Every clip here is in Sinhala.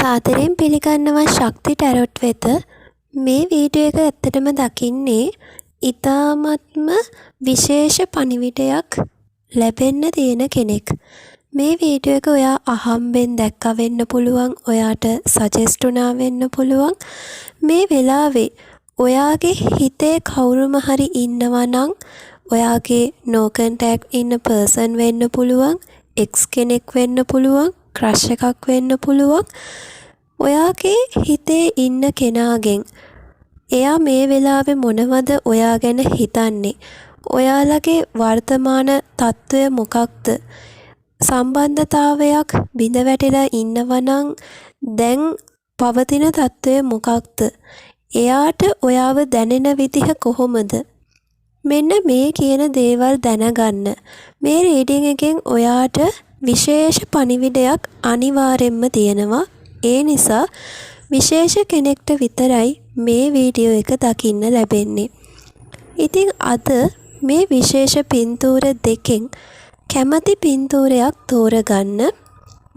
සාදරයෙන් පිළිගන්නවා ශක්ති ටැරොට් වෙත. මේ වීඩියෝ එක ඇත්තටම දකින්නේ ඉතාමත්ම විශේෂ පණිවිඩයක් ලැබෙන්න තියෙන කෙනෙක්. මේ වීඩියෝ එක ඔයා අහම්බෙන් දැක්කා වෙන්න පුළුවන්, ඔයාට සජෙස්ට් වුණා වෙන්න පුළුවන්. මේ වෙලාවේ ඔයාගේ හිතේ කවුරුම හරි ඉන්නවා නම් ඔයාගේ no contact ඉන්න පර්සන් වෙන්න පුළුවන්, එක්ස් කෙනෙක් වෙන්න පුළුවන්, ක්‍රෂ් එකක් වෙන්න පුළුවන්. ඔයාගේ හිතේ ඉන්න කෙනාගෙන් එයා මේ වෙලාවේ මොනවද ඔයා ගැන හිතන්නේ? ඔයාලගේ වර්තමාන තත්ත්වය මොකක්ද? සම්බන්ධතාවයක් බිඳ වැටිලා ඉන්නවනම් දැන් පවතින තත්ත්වය මොකක්ද? එයාට ඔයාව දැනෙන විදිහ කොහොමද? මෙන්න මේ කියන දේවල් දැනගන්න. මේ රීඩින් එකෙන් ඔයාට විශේෂ පණිවිඩයක් අනිවාර්යෙන්ම තියෙනවා. ඒ නිසා විශේෂ කෙනෙක්ට විතරයි මේ වීඩියෝ එක දකින්න ලැබෙන්නේ. ඉතින් අද මේ විශේෂ පින්තූර දෙකෙන් කැමති පින්තූරයක් තෝරගන්න.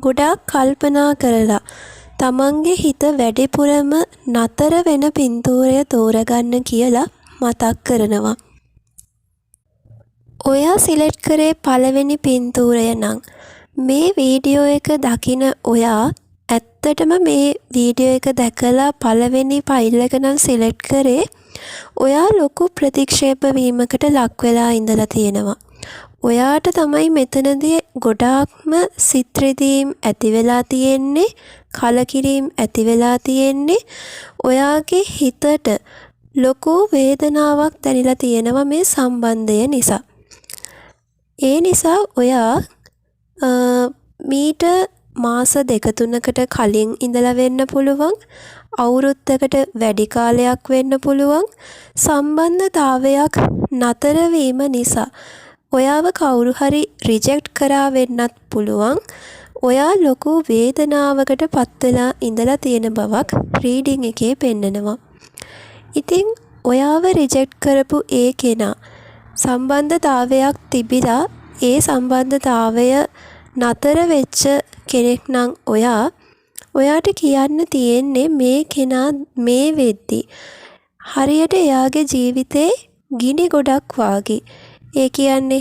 ගොඩාක් කල්පනා කරලා තමන්ගේ හිත වැඩිපුරම නතර වෙන පින්තූරය තෝරගන්න කියලා මතක් කරනවා. ඔයා සිලෙක්ට් කරේ පළවෙනි පින්තූරය නම් මේ වීඩියෝ එක දකින ඔයා ඇත්තටම මේ වීඩියෝ එක දැකලා පළවෙනි ෆයිල් එක නම් සිලෙක්ට් කරේ ඔයා ලොකු ප්‍රතික්ෂේප වීමකට ලක් වෙලා ඉඳලා තියෙනවා. ඔයාට තමයි මෙතනදී ගොඩාක්ම සිත් රිදීම් ඇති වෙලා තියෙන්නේ, කලකිරීම් ඇති වෙලා තියෙන්නේ. ඔයාගේ හිතට ලොකු වේදනාවක් දැනෙලා තියෙනවා මේ සම්බන්ධය නිසා. ඒ නිසා ඔයා මීට මාස 2-3කට කලින් ඉඳලා වෙන්න පුළුවන්, අවුරුද්දකට වැඩි කාලයක් වෙන්න පුළුවන්. සම්බන්ධතාවයක් නතර වීම නිසා ඔයාව කවුරු හරි රිජෙක්ට් කරා වෙන්නත් පුළුවන්. ඔයා ලොකු වේදනාවකට පත් වෙලා ඉඳලා තියෙන බවක් රීඩින් එකේ පෙන්නනවා. ඉතින් ඔයාව රිජෙක්ට් කරපු ඒ කෙනා සම්බන්ධතාවයක් තිබිලා ඒ සම්බන්ධතාවය නතර වෙච්ච කෙනෙක් නම් ඔයාට කියන්න තියෙන්නේ මේ කෙනා මේ වෙද්දි හරියට එයාගේ ජීවිතේ ගිනි ගොඩක් වාගේ. ඒ කියන්නේ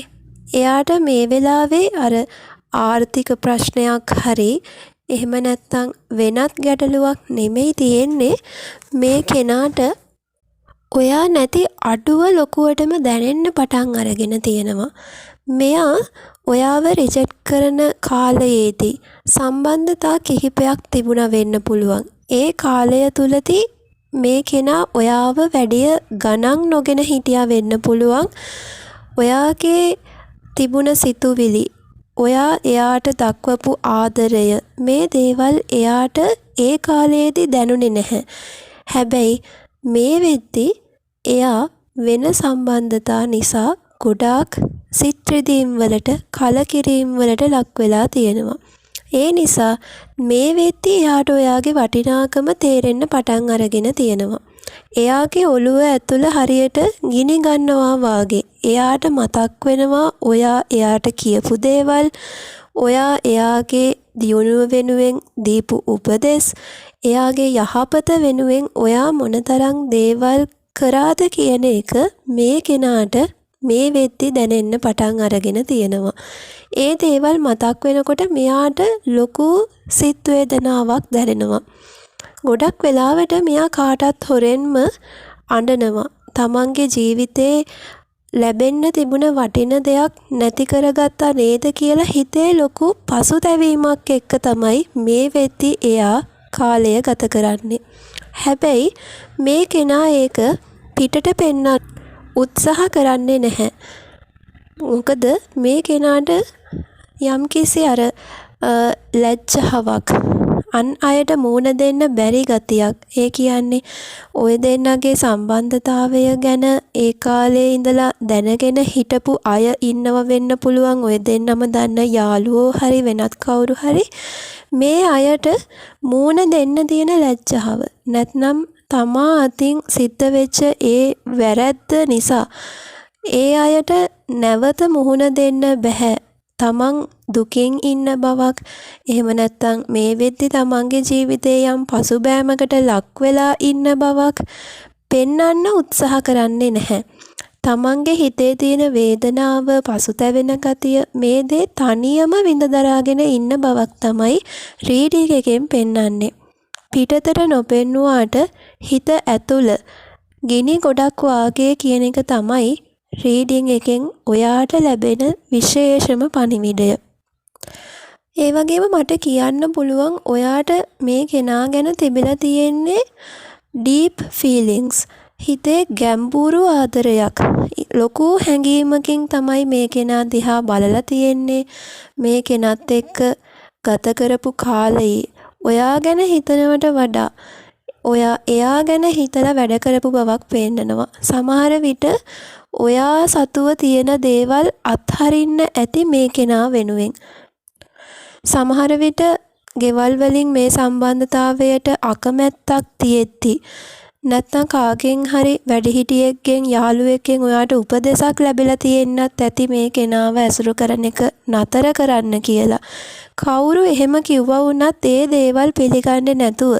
එයාට මේ වෙලාවේ අර ආර්ථික ප්‍රශ්නයක් හරි එහෙම නැත්නම් වෙනත් ගැටලුවක් නෙමෙයි තියෙන්නේ. මේ කෙනාට ඔයා නැති අඩුව ලොකුවටම දැනෙන්න පටන් අරගෙන තියෙනවා. මෙයා ඔයාව රිජෙක්ට් කරන කාලයේදී සම්බන්ධතා කිහිපයක් තිබුණා වෙන්න පුළුවන්. ඒ කාලය තුලදී මේ කෙනා ඔයාව වැඩිය ගණන් නොගෙන හිටියා වෙන්න පුළුවන්. ඔයාගේ තිබුණ සිතුවිලි, ඔයා එයාට දක්වපු ආදරය, මේ දේවල් එයාට ඒ කාලයේදී දැනුනේ නැහැ. හැබැයි මේ වෙද්දි එයා වෙන සම්බන්ධතා නිසා ගොඩාක් සිත් රිදීම් වලට, කලකිරීම් වලට ලක් වෙලා තියෙනවා. ඒ නිසා මේ වෙද්දි එයාට ඔයාගේ වටිනාකම තේරෙන්න පටන් අරගෙන තියෙනවා. එයාගේ ඔළුව ඇතුළ හරියට ගිනි ගන්නවා වාගේ. එයාට මතක් වෙනවා ඔයා එයාට කියපු දේවල්, ඔයා එයාගේ දියුණුව වෙනුවෙන් දීපු උපදෙස්, එයාගේ යහපත වෙනුවෙන් ඔයා මොනතරම් දේවල් කරාද කියන එක මේ කෙනාට මේ වෙද්දි දැනෙන්න පටන් අරගෙන තියෙනවා. ඒ දේවල් මතක් වෙනකොට මෙයාට ලොකු සිත් වේදනාවක් දැනෙනවා. ගොඩක් වෙලාවට මෙයා කාටත් හොරෙන්ම අඬනවා. තමන්ගේ ජීවිතේ ලැබෙන්න තිබුණ වටින දෙයක් නැති කරගත්තා නේද කියලා හිතේ ලොකු පසුතැවීමක් එක්ක තමයි මේ වෙද්දි එයා කාලය ගත කරන්නේ. හැබැයි මේ කෙනා ඒක පිටට පෙන්නන්න උත්සාහ කරන්නේ නැහැ. මොකද මේ කෙනාට යම්කිසි අර ලැජ්ජාවක්, අන් අයට මූණ දෙන්න බැරි ගතියක්. ඒ කියන්නේ ඔය දෙන්නගේ සම්බන්ධතාවය ගැන ඒ කාලේ ඉඳලා දැනගෙන හිටපු අය ඉන්නව වෙන්න පුළුවන්. ඔය දෙන්නම දන්න යාළුවෝ හරි වෙනත් කවුරු හරි මේ අයට මූණ දෙන්න තියෙන ලැජ්ජාව, නැත්නම් තමා අතින් සිද්ධ වෙච්ච ඒ වැරැද්ද නිසා ඒ අයට නැවත මුහුණ දෙන්න බැහැ. තමන් දුකින් ඉන්න බවක් එහෙම නැත්නම් මේ වෙද්දි තමන්ගේ ජීවිතේ යම් පසුබෑමකට ලක් වෙලා ඉන්න බවක් පෙන්වන්න උත්සාහ කරන්නේ නැහැ. තමන්ගේ හිතේ තියෙන වේදනාව පසුතැවෙන ගතිය මේ දේ තනියම විඳ දරාගෙන ඉන්න බවක් තමයි රීඩින් එකෙන් පෙන්වන්නේ. පිටතට නොපෙන්නුවාට හිත ඇතුළ ගිනි ගොඩක් වාගේ කියන එක තමයි රීඩින් එකෙන් ඔයාට ලැබෙන විශේෂම පණිවිඩය. ඒ වගේම මට කියන්න පුළුවන් ඔයාට මේ කෙනා ගැන තිබිලා තියෙන්නේ ඩීප් ෆීලිංගස්. හිතේ ගැඹුරු ආදරයක්. ලොකු හැඟීමකින් තමයි මේ කෙනා දිහා බලලා තියෙන්නේ. මේ කෙනත් එක්ක ගත කරපු කාලේ ඔයා ගැන හිතනවට වඩා එයා ගැන හිතලා වැඩ කරපු බවක් පේන්නනවා. සමහර විට ඔයා සතුව තියෙන දේවල් අත්හරින්න ඇති මේ කෙනා වෙනුවෙන්. සමහර විට ගෙවල් වලින් මේ සම්බන්ධතාවයට අකමැත්තක් තියෙද්දි නැත්නම් කාගෙන් හරි වැඩිහිටියෙක්ගෙන් යාළුවෙක්ගෙන් ඔයාට උපදෙසක් ලැබිලා තියෙන්නත් ඇති මේ කෙනාව ඇසුරු කරන එක නතර කරන්න කියලා. කවුරු එහෙම කිව්වා වුණත් ඒ දේවල් පිළිගන්නේ නැතුව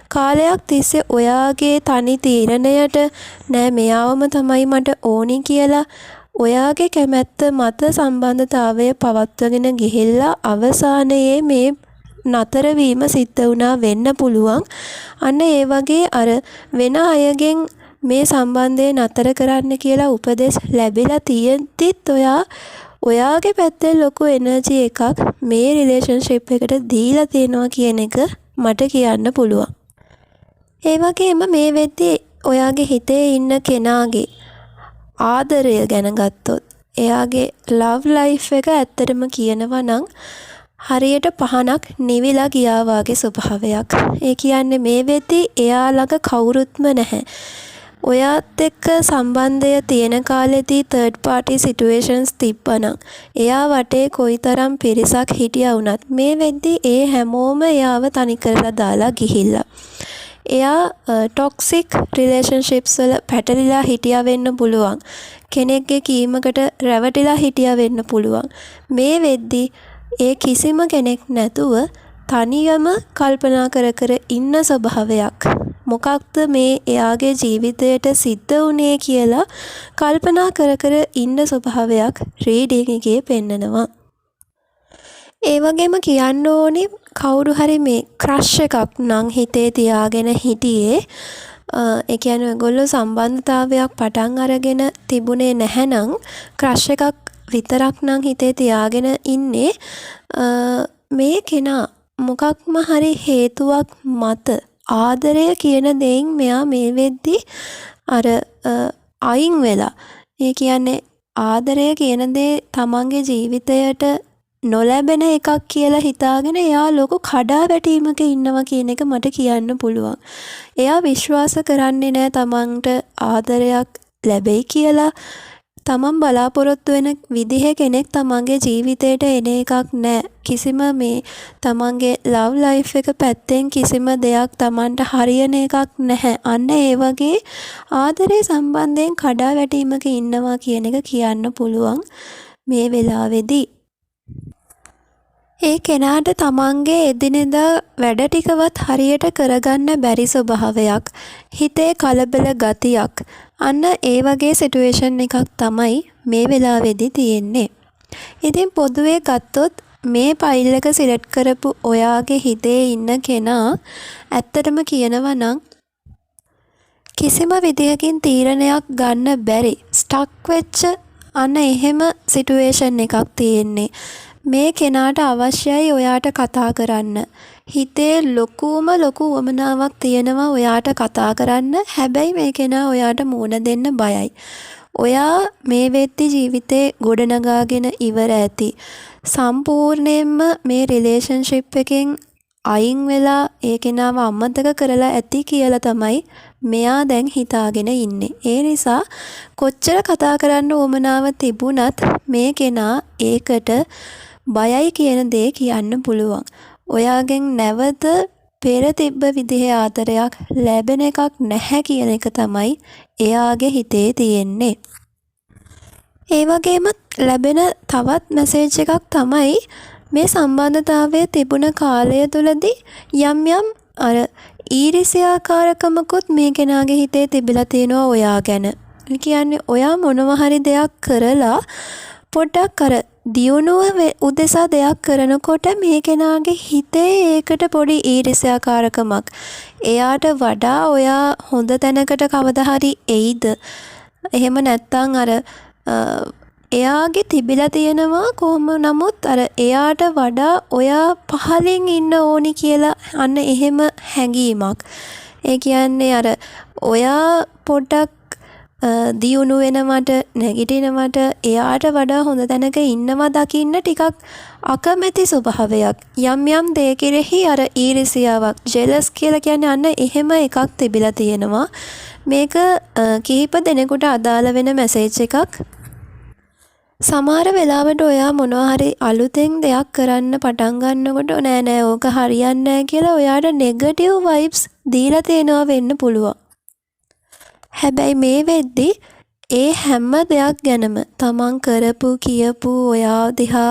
කාලයක් තිස්සේ ඔයාගේ තනි තීරණයට නෑ මෙයාවම තමයි මට ඕනි කියලා ඔයාගේ කැමැත්ත මත සම්බන්ධතාවය පවත්වගෙන ගිහිල්ලා අවසානයේ මේ නතර වීම සිද්ධ වුණා වෙන්න පුළුවන්. අන්න ඒ වගේ අර වෙන අයගෙන් මේ සම්බන්ධය නතර කරන්න කියලා උපදෙස් ලැබිලා තියෙද්දිත් ඔයාගේ පැත්තෙන් ලොකු එනර්ජි එකක් මේ රිලේෂන්ෂිප් එකට දීලා තියෙනවා කියන එක මට කියන්න පුළුවන්. ඒ වගේම මේ වෙද්දී ඔයාගේ හිතේ ඉන්න කෙනාගේ ආදරය ගැන ගත්තොත් එයාගේ ලව් ලයිෆ් එක ඇත්තටම කියනවා නම් හරියට පහනක් නිවිලා ගියා වගේ ස්වභාවයක්. ඒ කියන්නේ මේ වෙද්දී එයා ළඟ කවුරුත්ම නැහැ. ඔයාත් එක්ක සම්බන්ධය තියෙන කාලෙදී third party situations තිබ්බනම් එයා වටේ කොයිතරම් පිරිසක් හිටියා වුණත් මේ වෙද්දී ඒ හැමෝම එයාව තනි කරලා දාලා ගිහිල්ලා. එයා ටොක්සික් රිලේෂන්ෂිප්ස් වල පැටලිලා හිටියා වෙන්න පුළුවන්. කෙනෙක්ගේ කීමකට රැවටිලා හිටියා වෙන්න පුළුවන්. මේ වෙද්දී ඒ කිසිම කෙනෙක් නැතුව තනියම කල්පනා කර ඉන්න ස්වභාවයක්. මොකක්ද මේ එයාගේ ජීවිතයට සිද්ධ වුණේ කියලා කල්පනා කර ඉන්න ස්වභාවයක් රීඩින් එකේ පෙන්නනවා. ඒ වගේම කියන්න ඕනේ කවුරු හරි මේ ක්‍රෂ් එකක් නම් හිතේ තියාගෙන හිටියේ ඒ කියන්නේ ඔයගොල්ලෝ සම්බන්ධතාවයක් පටන් අරගෙන තිබුණේ නැහැනම් ක්‍රෂ් එකක් විතරක් නම් හිතේ තියාගෙන ඉන්නේ මේ කෙනා මොකක්ම හරි හේතුවක් මත ආදරය කියන දෙයින් මෙයා මේ වෙද්දි අර අයින් වෙලා ඒ කියන්නේ ආදරය කියන දේ තමන්ගේ ජීවිතයට නොලැබෙන එකක් කියලා හිතාගෙන එයා ලොකු කඩාවැටීමක ඉන්නවා කියන එක මට කියන්න පුළුවන්. එයා විශ්වාස කරන්නේ නැහැ තමන්ට ආදරයක් ලැබෙයි කියලා. තමන් බලාපොරොත්තු වෙන විදිහේ කෙනෙක් තමන්ගේ ජීවිතයට එන එකක් නැහැ. කිසිම මේ තමන්ගේ ලව් ලයිෆ් එක පැත්තෙන් කිසිම දෙයක් තමන්ට හරියන එකක් නැහැ. අන්න ඒ වගේ ආදරේ සම්බන්ධයෙන් කඩාවැටීමක ඉන්නවා කියන එක කියන්න පුළුවන් මේ වෙලාවේදී. ඒ කෙනාට තමන්ගේ එදිනෙදා වැඩ ටිකවත් හරියට කරගන්න බැරි ස්වභාවයක්, හිතේ කලබල ගතියක්, අන්න ඒ වගේ සිටුේෂන් එකක් තමයි මේ වෙලාවේදී තියෙන්නේ. ඉතින් පොදුවේ ගත්තොත් මේ ෆයිල් එක සිලෙක්ට් කරපු ඔයාගේ හිතේ ඉන්න කෙනා ඇත්තටම කියනවා නම් කිසිම විදියකින් තීරණයක් ගන්න බැරි ස්ටක් වෙච්ච අන්න එහෙම සිටුේෂන් එකක් තියෙන්නේ. මේ කෙනාට අවශ්‍යයි ඔයාට කතා කරන්න. හිතේ ලොකු වමනාවක් තියෙනවා ඔයාට කතා කරන්න. හැබැයි මේ කෙනා ඔයාට මුණ දෙන්න බයයි. ඔයා මේ වෙද්දි ජීවිතේ ගොඩනගාගෙන ඉවර ඇති. සම්පූර්ණයෙන්ම මේ රිලේෂන්ෂිප් එකෙන් අයින් වෙලා ඒ කෙනාව අමතක කරලා ඇති කියලා තමයි මෙයා දැන් හිතාගෙන ඉන්නේ. ඒ නිසා කොච්චර කතා කරන්න උවමනාව තිබුණත් මේ කෙනා ඒකට බයයි කියන දේ කියන්න පුළුවන්. ඔයාගෙන් නැවත පෙර තිබ්බ විදිහේ ආදරයක් ලැබෙන එකක් නැහැ කියන එක තමයි එයාගේ හිතේ තියෙන්නේ. ඒ වගේම ලැබෙන තවත් මැසේජ් එකක් තමයි මේ සම්බන්ධතාවය තිබුණ කාලය තුලදී යම් යම් අර ඊරිසියාකාරකමකුත් මේ කෙනාගේ හිතේ තිබිලා තියෙනවා ඔයා ගැන. ඒ කියන්නේ ඔයා මොනවා හරි දෙයක් කරලා පොඩ්ඩක් අර දියුණුව උදෙසා දෙයක් කරනකොට මේ කෙනාගේ හිතේ ඒකට පොඩි ඊරිසියාකාරකමක්. එයාට වඩා ඔයා හොඳ තැනකට කවදා හරි එයිද? එහෙම නැත්නම් අර එයාගේ තිබිලා තියෙනවා කොහොම නමුත් අර එයාට වඩා ඔයා පහලින් ඉන්න ඕනි කියලා අන්න එහෙම හැඟීමක්. ඒ කියන්නේ අර ඔයා පොඩ්ඩක් දියුණු වෙනවට නැගිටිනවට එයාට වඩා හොඳ තැනක ඉන්නවා දකින්න ටිකක් අකමැති ස්වභාවයක්. යම් යම් දේ කෙරෙහි අර ඊරිසියාවක් ජෙලස් කියලා කියන්නේ අන්න එහෙම එකක් තිබිලා තියෙනවා. මේක කිහිප දෙනෙකුට අදාළ වෙන මැසේජ් එකක්. සමහර වෙලාවට ඔයා මොනවා හරි අලුතෙන් දෙයක් කරන්න පටන් ගන්නකොට නෑ ඕක හරියන්නේ නෑ කියලා ඔයාට නෙගටිව් වයිබ්ස් දීලා තියෙනවා වෙන්න පුළුවන්. හැබැයි මේ වෙද්දි ඒ හැම දෙයක් ගැනම තමන් කරපු කියපු ඔයා දිහා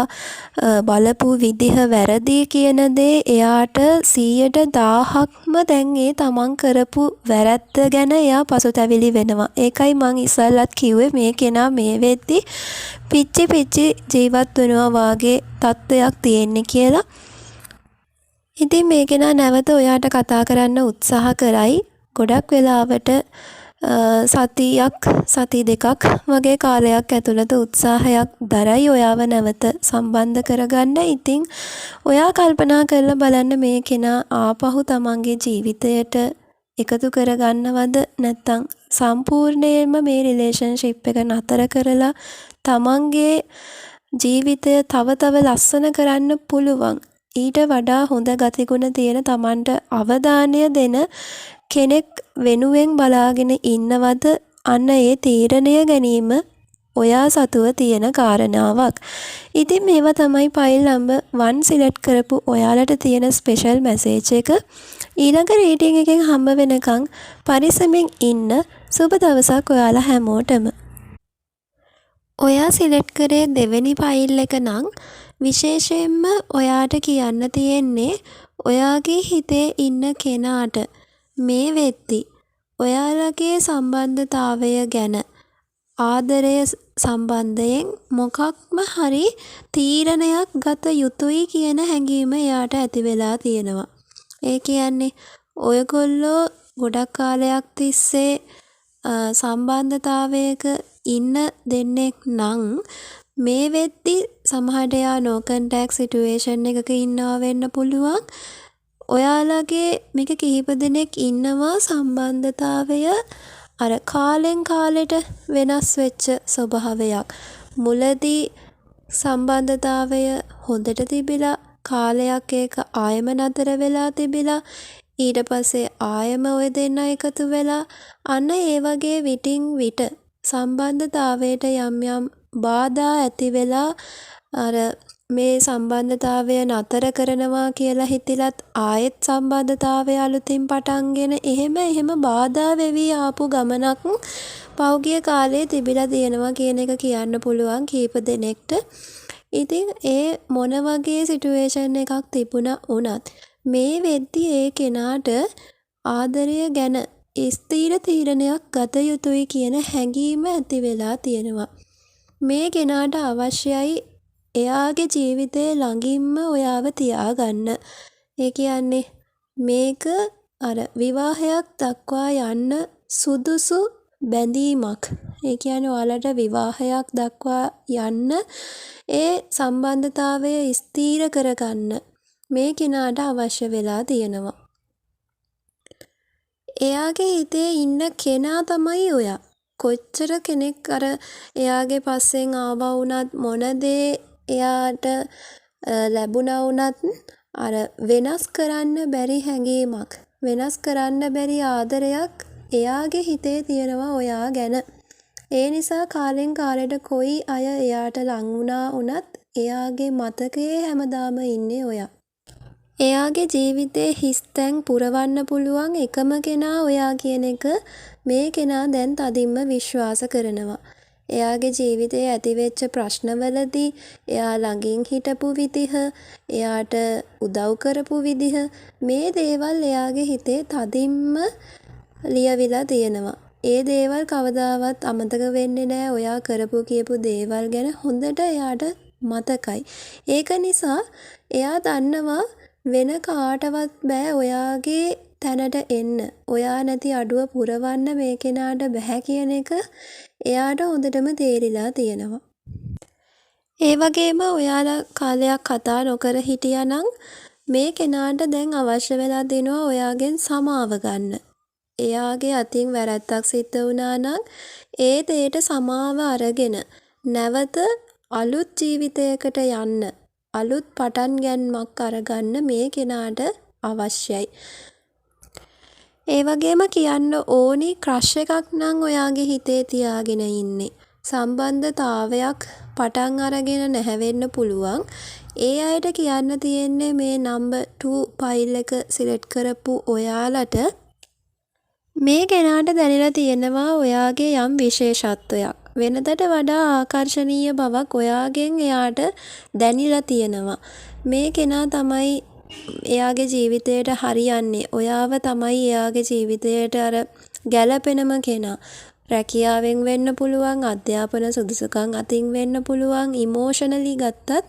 බලපු විදිහ වැරදි කියන දේ එයාට 100%ක්ම දැන් ඒ තමන් කරපු වැරැද්ද ගැන එයා පසුතැවිලි වෙනවා. ඒකයි මං ඉස්සල්ලත් කිව්වේ මේ කෙනා මේ වෙද්දි පිච්චි ජීවත් වෙනවා වාගේ තත්ත්වයක් තියෙන්නේ කියලා. ඉතින් මේ කෙනා නැවත ඔයාට කතා කරන්න උත්සාහ කරයි. ගොඩක් වෙලාවට සති දෙකක් වගේ කාලයක් ඇතුළත උත්සාහයක් දරයි ඔයාව නැවත සම්බන්ධ කරගන්න. ඉතින් ඔයා කල්පනා කරලා බලන්න මේ කෙනා ආපහු තමන්ගේ ජීවිතයට එකතු කරගන්නවද නැත්නම් සම්පූර්ණයෙන්ම මේ රිලේෂන්ෂිප් එක නතර කරලා තමන්ගේ ජීවිතය තව ලස්සන කරන්න පුළුවන්. ඊට වඩා හොඳ ගතිගුණ තියෙන තමන්ට අවධානය දෙන කෙනෙක් වෙනුවෙන් බලාගෙන ඉන්නවද? අන්න ඒ තීරණය ගැනීම ඔයා සතුව තියෙන කාරණාවක්. ඉතින් මේවා තමයි ෆයිල් නම්බර් 1 සිලෙක්ට් කරපු ඔයාලට තියෙන ස්පෙෂල් මැසේජ් එක. ඊළඟ රීඩින් එකෙන් හම්බ වෙනකන් පරිස්සමින් ඉන්න. සුබ දවසක් ඔයාලා හැමෝටම. ඔයා සිලෙක්ට් කරේ දෙවෙනි ෆයිල් එක නම් විශේෂයෙන්ම ඔයාට කියන්න තියෙන්නේ ඔයාගේ හිතේ ඉන්න කෙනාට මේ වෙද්දි ඔයාලගේ සම්බන්ධතාවය ගැන ආදරය සම්බන්ධයෙන් මොකක්ම හරි තීරණයක් ගත යුතුයි කියන හැඟීම එයාට ඇති වෙලා තියෙනවා. ඒ කියන්නේ ඔයගොල්ලෝ ගොඩක් කාලයක් තිස්සේ සම්බන්ධතාවයක ඉන්න දෙන්නෙක් නම් මේ වෙද්දි සමහරට එයා නෝ කන්ටැක්ට් සිටුේෂන් එකක ඉන්නවා වෙන්න පුළුවන්. ඔයාලගේ මේක කිහිප දෙනෙක් ඉන්නවා සම්බන්ධතාවය අර කාලෙන් කාලෙට වෙනස් වෙච්ච ස්වභාවයක්. මුලදී සම්බන්ධතාවය හොඳට තිබිලා කාලයක් ඒක ආයම නතර වෙලා තිබිලා ඊට පස්සේ ආයම ඔය දෙන්න එකතු වෙලා අන්න ඒ වගේ විටින් විට සම්බන්ධතාවයට යම් බාධා ඇති වෙලා අර මේ සම්බන්ධතාවය නතර කරනවා කියලා හිතිලත් ආයෙත් සම්බන්ධතාවය අලුතින් පටන්ගෙන එහෙම බාධා වෙවි ආපු ගමනක් පෞගිය කාලේ තිබිලා තියෙනවා කියන එක කියන්න පුළුවන් කීප දෙනෙක්ට. ඉතින් ඒ මොන වගේ සිටුේෂන් එකක් තිබුණා වුණත් මේ වෙද්දි ඒ කෙනාට ආදරය ගැන ස්ථීර තීරණයක් ගත යුතුයි කියන හැඟීම ඇති වෙලා තියෙනවා. මේ කෙනාට අවශ්‍යයි එයාගේ ජීවිතේ ළඟින්ම ඔයාව තියාගන්න. ඒ කියන්නේ මේක අර විවාහයක් දක්වා යන්න සුදුසු බැඳීමක්. ඒ කියන්නේ ඔයාලට විවාහයක් දක්වා යන්න ඒ සම්බන්ධතාවය ස්ථීර කරගන්න මේ කෙනාට අවශ්‍ය වෙලා තියෙනවා. එයාගේ හිතේ ඉන්න කෙනා තමයි ඔයා. කොච්චර කෙනෙක් අර එයාගේ පස්සෙන් ආවා වුණත් මොන දේ එයාට ලැබුණා වුණත් අර වෙනස් කරන්න බැරි හැඟීමක් වෙනස් කරන්න බැරි ආදරයක් එයාගේ හිතේ තියෙනවා ඔයා ගැන. ඒ නිසා කාලෙන් කාලෙට කොයි අය එයාට ලං වුණා වුණත් එයාගේ මතකයේ හැමදාම ඉන්නේ ඔයා. එයාගේ ජීවිතේ හිස්තැන් පුරවන්න පුළුවන් එකම කෙනා ඔයා කියන එක මේ කෙනා දැන් තදින්ම විශ්වාස කරනවා. එයාගේ ජීවිතයේ ඇතිවෙච්ච ප්‍රශ්නවලදී එයා ළඟින් හිටපු විදිහ, එයාට උදව් කරපු විදිහ, මේ දේවල් එයාගේ හිතේ තදින්ම ලියවිලා තියෙනවා. ඒ දේවල් කවදාවත් අමතක වෙන්නේ නැහැ. ඔයා කරපු කියපු දේවල් ගැන හොඳට එයාට මතකයි. ඒක නිසා එයා දන්නවා වෙන කාටවත් බෑ ඔයාගේ තැනට එන්න. ඔයා නැති අඩුව පුරවන්න මේ කෙනාට බෑ කියන එක එයාට හොඳටම තේරිලා තියෙනවා. ඒ වගේම ඔයාලා කාලයක් කතා නොකර හිටියානම් මේ කෙනාට දැන් අවශ්‍ය වෙලා දෙනවා ඔයාගෙන් සමාව ගන්න. එයාගේ අතින් වැරැද්දක් සිද්ධ වුණා නම් ඒ දෙයට සමාව අරගෙන නැවත අලුත් ජීවිතයකට යන්න, අලුත් පටන් ගැන්මක් අරගන්න මේ කෙනාට අවශ්‍යයි. ඒ වගේම කියන්න ඕනි ක්‍රෂ් එකක් නම් ඔයාගේ හිතේ තියාගෙන ඉන්නේ. සම්බන්ධතාවයක් පටන් අරගෙන නැහැ වෙන්න පුළුවන්. ඒ අයට කියන්න තියෙන්නේ මේ නම්බර් 2 ෆයිල් එක සිලෙක්ට් කරපු ඔයාලට මේ කෙනාට දැනලා තියෙනවා ඔයාගේ යම් විශේෂත්වයක්. වෙනදට වඩා ආකර්ශනීය බවක් ඔයාගෙන් එයාට දැනලා තියෙනවා. මේ කෙනා තමයි එයාගේ ජීවිතයට හරියන්නේ. ඔයාව තමයි එයාගේ ජීවිතයට අර ගැළපෙනම කෙනා. රැකියාවෙන් වෙන්න පුළුවන්, අධ්‍යාපන සුදුසුකම් අතින් වෙන්න පුළුවන්, ඉමෝෂනලි ගත්තත්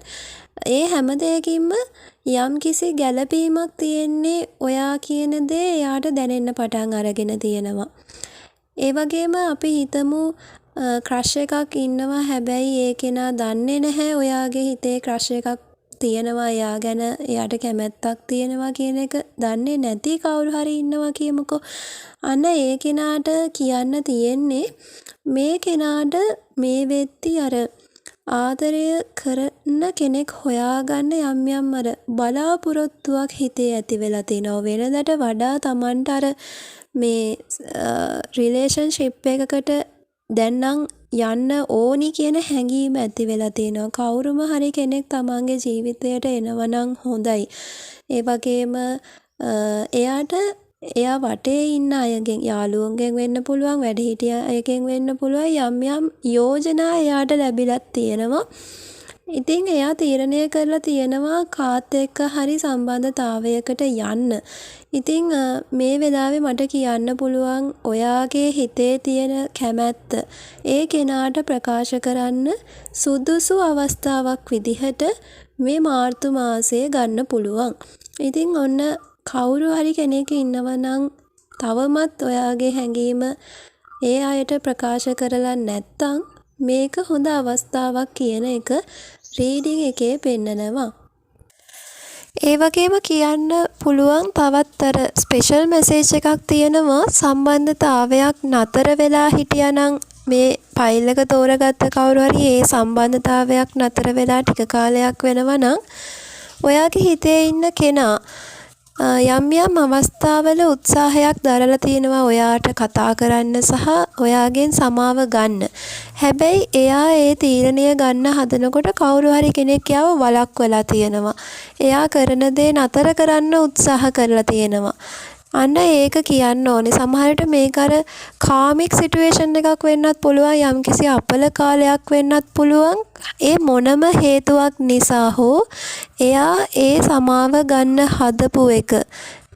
ඒ හැම දෙයකින්ම යම් කිසි ගැළපීමක් තියෙන්නේ ඔයා කියන දේ එයාට දැනෙන්න පටන් අරගෙන තියෙනවා. ඒ වගේම අපි හිතමු ක්‍රෂ් එකක් ඉන්නවා, හැබැයි ඒ කෙනා දන්නේ නැහැ ඔයාගේ හිතේ ක්‍රෂ් එකක් තියෙනවා, එයා ගැන එයාට කැමැත්තක් තියෙනවා කියන එක දන්නේ නැති කවුරු හරි ඉන්නවා කියමුකෝ. අන්න ඒ කෙනාට කියන්න තියෙන්නේ මේ කෙනාට මේ වෙද්දි අර ආදරය කරන කෙනෙක් හොයාගන්න යම් යම් අර බලාපොරොත්තුවක් හිතේ ඇති වෙලා තිනවා. වෙනදට වඩා Tamanට අර මේ රිලේෂන්ෂිප් එකකට දැන් නම් යන්න ඕනි කියන හැඟීම ඇති වෙලා තියෙනවා. කවුරුම හරි කෙනෙක් තමන්ගේ ජීවිතයට එනවා නම් හොඳයි. ඒ වගේම එයාට එයා වටේ ඉන්න අයගෙන්, යාළුවන්ගෙන් වෙන්න පුළුවන්, වැඩිහිටිය අයගෙන් වෙන්න පුළුවන්, යම් යම් යෝජනා එයාට ලැබිලත් තියෙනවා. ඉතින් එයා තීරණය කරලා තියෙනවා කාත් එක්ක හරි සම්බන්ධතාවයකට යන්න. ඉතින් මේ වෙලාවේ මට කියන්න පුළුවන් ඔයාගේ හිතේ තියෙන කැමැත්ත ඒ කෙනාට ප්‍රකාශ කරන්න සුදුසු අවස්ථාවක් විදිහට මේ මාර්තු මාසයේ ගන්න පුළුවන්. ඉතින් ඔන්න කවුරු හරි කෙනෙක් ඉන්නවා නම් තවමත් ඔයාගේ හැඟීම ඒ අයට ප්‍රකාශ කරලා නැත්තම් මේක හොඳ අවස්ථාවක් කියන එක රීඩින් එකේ පෙන්නනවා. ඒ වගේම කියන්න පුළුවන් තවත් අර ස්පෙෂල් මෙසේජ් එකක් තියෙනවා. සම්බන්ධතාවයක් නතර වෙලා හිටියානම් මේ ෆයිල් එක තෝරගත්ත කවුරු හරි ඒ සම්බන්ධතාවයක් නතර වෙලා ටික කාලයක් වෙනවා නම් ඔයාගේ හිතේ ඉන්න කෙනා යම් යම් අවස්ථාවල උත්සාහයක් දරලා තියෙනවා ඔයාට කතා කරන්න සහ ඔයාගෙන් සමාව ගන්න. හැබැයි එයා ඒ තීරණය ගන්න හදනකොට කවුරු හරි කෙනෙක් යාව වළක්වලා තියෙනවා. එයා කරන දේ නතර කරන්න උත්සාහ කරලා තියෙනවා. අන්න ඒක කියන්න ඕනේ. සමහරට මේක අර කාමික් සිටුේෂන් එකක් වෙන්නත් පුළුවන්, යම්කිසි අපල කාලයක් වෙන්නත් පුළුවන්. ඒ මොනම හේතුවක් නිසා හෝ එයා ඒ සමාව ගන්න හදපු එක,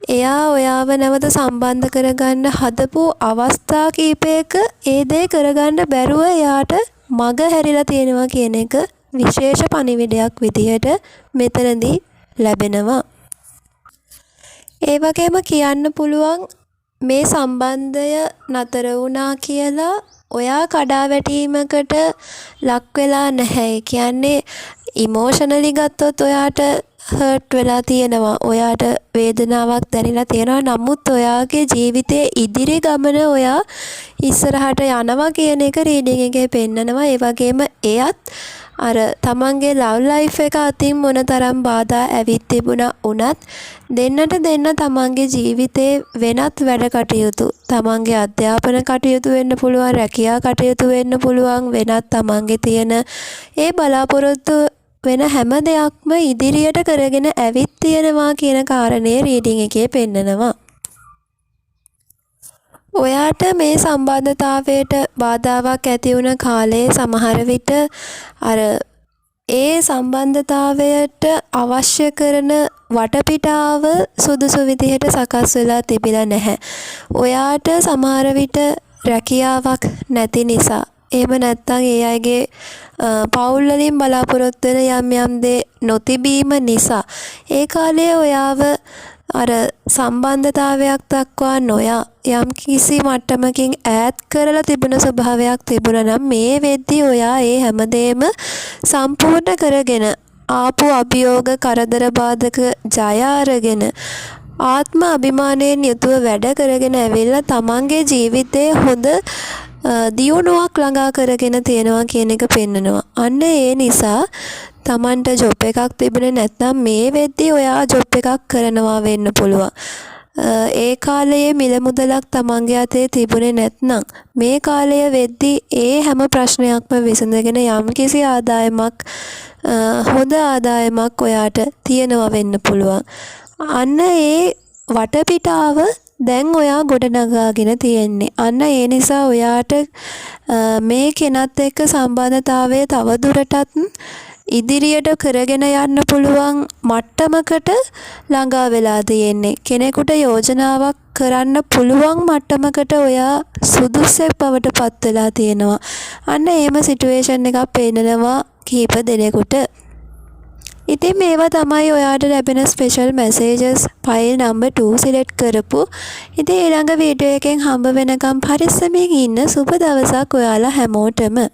එයා ඔයාව නැවත සම්බන්ධ කරගන්න හදපු අවස්ථා කීපයක ඒ දේ කරගන්න බැරුව එයාට මග හැරිලා තියෙනවා කියන එක විශේෂ පණිවිඩයක් විදිහට මෙතනදී ලැබෙනවා. ඒ වගේම කියන්න පුළුවන් මේ සම්බන්ධය නතර වුණා කියලා ඔයා කඩාවැටීමකට ලක් වෙලා නැහැ. ඒ කියන්නේ ඉමෝෂනලි ගත්තොත් ඔයාට හර්ට් වෙලා තියෙනවා. ඔයාට වේදනාවක් දැනෙලා තියෙනවා. නමුත් ඔයාගේ ජීවිතයේ ඉදිරි ගමන ඔයා ඉස්සරහට යනවා කියන එක රීඩින් එකේ පෙන්නනවා. ඒ වගේම එයත් අර තමන්ගේ ලව් ලයිෆ් එක අතින් මොනතරම් බාධා ඇවිත් තිබුණා වුණත් දෙන්නට දෙන්න තමන්ගේ ජීවිතේ වෙනත් වැඩ කටයුතු, තමන්ගේ අධ්‍යාපන කටයුතු වෙන්න පුළුවන්, රැකියා කටයුතු වෙන්න පුළුවන්, වෙනත් තමන්ගේ තියෙන ඒ බලාපොරොත්තු වෙන හැම දෙයක්ම ඉදිරියට කරගෙන ඇවිත් තියෙනවා කියන කාරණේ රීඩින් එකේ පෙන්නනවා. ඔයාට මේ සම්බන්ධතාවයට බාධාවක් ඇති වුණ කාලේ සමහර විට අර ඒ සම්බන්ධතාවයට අවශ්‍ය කරන වටපිටාව සුදුසු විදිහට සකස් වෙලා තිබිලා නැහැ. ඔයාට සමහර විට රැකියාවක් නැති නිසා එහෙම නැත්නම් ඒ අයගේ පවුල් වලින් බලාපොරොත්තු වෙන යම් යම් දේ නොතිබීම නිසා ඒ කාලේ ඔයාව අර සම්බන්ධතාවයක් දක්වා නොයා යම් කිසි මට්ටමකින් ඈත් කරලා තිබුණ ස්වභාවයක් තිබුණා නම් මේ වෙද්දී ඔයා ඒ හැමදේම සම්පූර්ණ කරගෙන ආපු අභියෝග කරදර බාධක ජය අරගෙන ආත්ම අභිමානයෙන් යුතුව වැඩ කරගෙන ඇවිල්ලා තමන්ගේ ජීවිතේ හොඳ දියුණුවක් ළඟා කරගෙන තියෙනවා කියන එක පෙන්නනවා. අන්න ඒ නිසා තමන්ට ජොබ් එකක් තිබුණේ නැත්නම් මේ වෙද්දී ඔයා ජොබ් එකක් කරනවා වෙන්න පුළුවන්. ඒ කාලයේ මිල මුදලක් තමන්ගේ අතේ තිබුණේ නැත්නම් මේ කාලය වෙද්දී ඒ හැම ප්‍රශ්නයක්ම විසඳගෙන යම්කිසි ආදායමක් හොඳ ආදායමක් ඔයාට තියෙනවා වෙන්න පුළුවන්. අන්න ඒ වටපිටාව දැන් ඔයා ගොඩනගාගෙන තියෙන්නේ. අන්න ඒ නිසා ඔයාට මේ කෙනත් එක්ක සම්බන්ධතාවය තව දුරටත් ඉදිරියට කරගෙන යන්න පුළුවන් මට්ටමකට ළඟා වෙලා තියෙන්නේ. කෙනෙකුට යෝජනාවක් කරන්න පුළුවන් මට්ටමකට ඔයා සුදුස්සෙක් බවට පත් වෙලා තියෙනවා. අන්න එහෙම සිටුේෂන් එකක් පේනනවා කීප දෙනෙකුට. ඉතින් මේවා තමයි ඔයාට ලැබෙන special messages file number 2 select කරපු. ඉතින් ඊළඟ වීඩියෝ එකෙන් හම්බ වෙනකම් පරිස්සමෙන් ඉන්න. සුබ දවසක් ඔයාලා හැමෝටම.